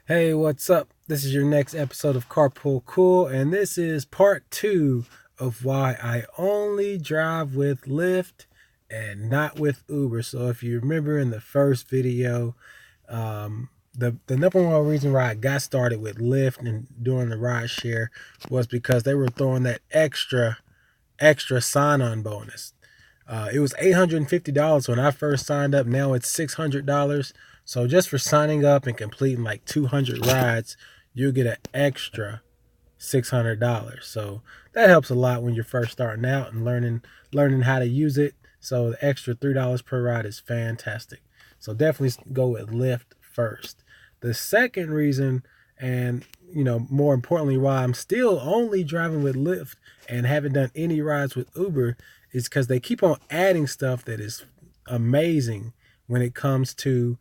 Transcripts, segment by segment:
Hey, what's up? This is your next episode of Carpool Cool, and this is part two of why I only drive with Lyft and not with Uber. So, if you remember in the first video, the number one reason why I got started with Lyft and doing the ride share was because they were throwing that extra sign-on bonus. It was $850 when I first signed up. Now it's $600. So just for signing up and completing like 200 rides, you'll get an extra $600. So that helps a lot when you're first starting out and learning how to use it. So the extra $3 per ride is fantastic. So definitely go with Lyft first. The second reason, and more importantly, why I'm still only driving with Lyft and haven't done any rides with Uber is because they keep on adding stuff that is amazing when it comes to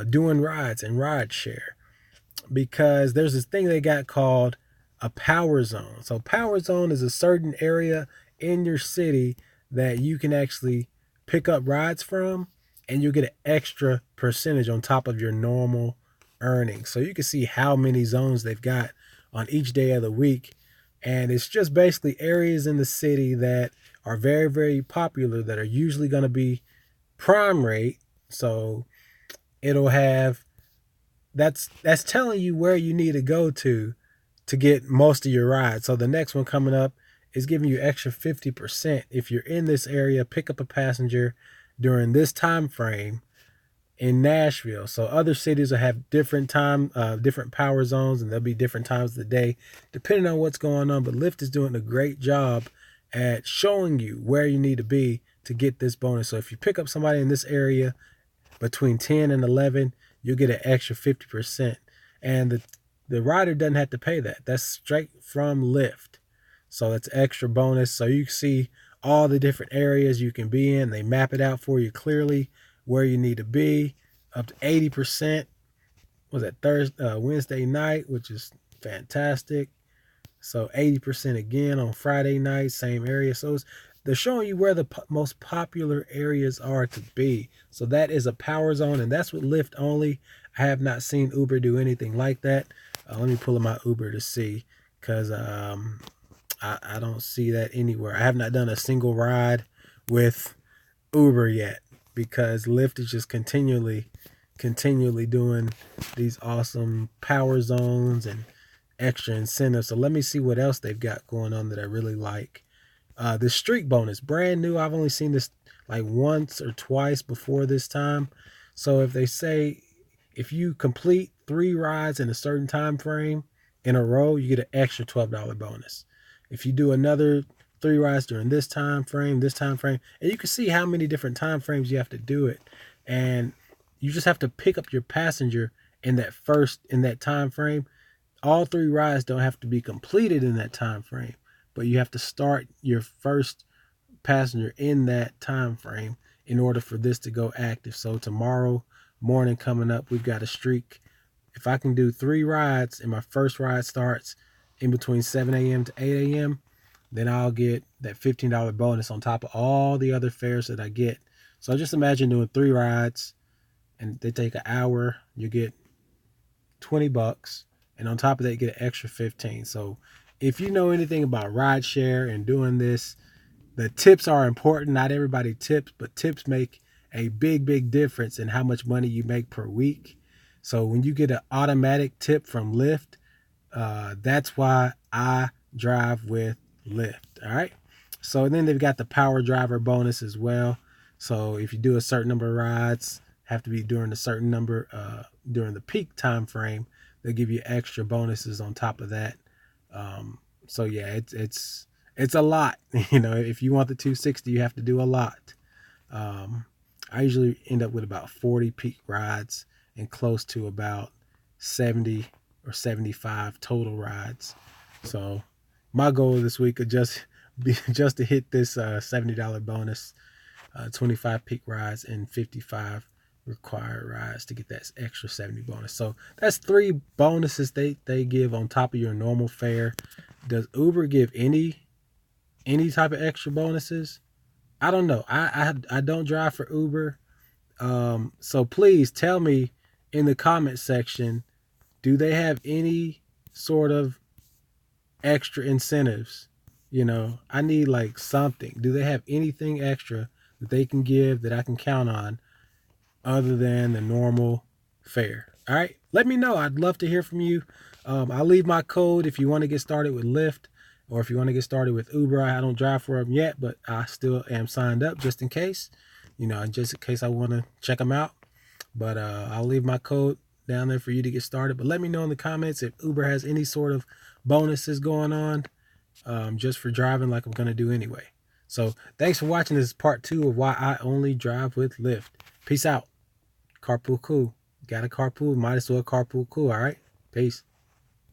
doing rides and ride share. Because there's this thing they got called a power zone. So power zone is a certain area in your city that you can actually pick up rides from, and you'll get an extra percentage on top of your normal earnings. So you can see how many zones they've got on each day of the week. And it's just basically areas in the city that are very, very popular that are usually going to be prime rate. So it'll have that's telling you where you need to go to get most of your rides. So the next one coming up is giving you extra 50% if you're in this area. Pick up a passenger during this time frame in Nashville. So other cities will have different power zones, and there'll be different times of the day depending on what's going on. But Lyft is doing a great job at showing you where you need to be to get this bonus. So if you pick up somebody in this area between 10 and 11, you'll get an extra 50%. And the rider doesn't have to pay that. That's straight from Lyft. So that's extra bonus. So you can see all the different areas you can be in. They map it out for you clearly where you need to be. Up to 80% was that Wednesday night, which is fantastic. So 80% again on Friday night, same area. So they're showing you where the most popular areas are to be. So that is a power zone, and that's with Lyft only. I have not seen Uber do anything like that. Let me pull up my Uber to see, because I don't see that anywhere. I have not done a single ride with Uber yet, because Lyft is just continually doing these awesome power zones and extra incentives. So let me see what else they've got going on that I really like. The streak bonus, brand new. I've only seen this like once or twice before this time. So if they say if you complete 3 rides in a certain time frame in a row, you get an extra $12 bonus. If you do another 3 rides during this time frame, and you can see how many different time frames you have to do it. And you just have to pick up your passenger in that time frame. All 3 rides don't have to be completed in that time frame, but you have to start your first passenger in that time frame in order for this to go active. So tomorrow morning coming up, we've got a streak. If I can do 3 rides and my first ride starts in between 7 a.m. to 8 a.m., then I'll get that $15 bonus on top of all the other fares that I get. So just imagine doing 3 rides and they take an hour, you get $20, and on top of that you get an extra 15. So if you know anything about ride share and doing this, the tips are important. Not everybody tips, but tips make a big difference in how much money you make per week. So when you get an automatic tip from Lyft, that's why I drive with Lyft. All right. So then they've got the power driver bonus as well. So if you do a certain number of rides, have to be during a certain number during the peak time frame, they'll give you extra bonuses on top of that. So yeah, it's a lot. If you want the 260, you have to do a lot. I usually end up with about 40 peak rides and close to about 70 or 75 total rides. So my goal this week would just be just to hit this $70 bonus, 25 peak rides and 55 required rides to get that extra 70 bonus. So that's 3 bonuses they give on top of your normal fare. Does Uber give any type of extra bonuses? I don't know. I don't drive for Uber. So please tell me in the comment section do they have any sort of extra incentives? You know, I need like something. Do they have anything extra that they can give that I can count on other than the normal fare? All right, let me know. I'd love to hear from you. I'll leave my code if you want to get started with Lyft or if you want to get started with Uber. I don't drive for them yet, but I still am signed up just in case, you know, just in case I want to check them out. But I'll leave my code down there for you to get started. But let me know in the comments if Uber has any sort of bonuses going on just for driving like I'm going to do anyway. So thanks for watching. This is part 2 of why I only drive with Lyft. Peace out. Carpool cool. Got a carpool? Might as well carpool cool. All right. Peace.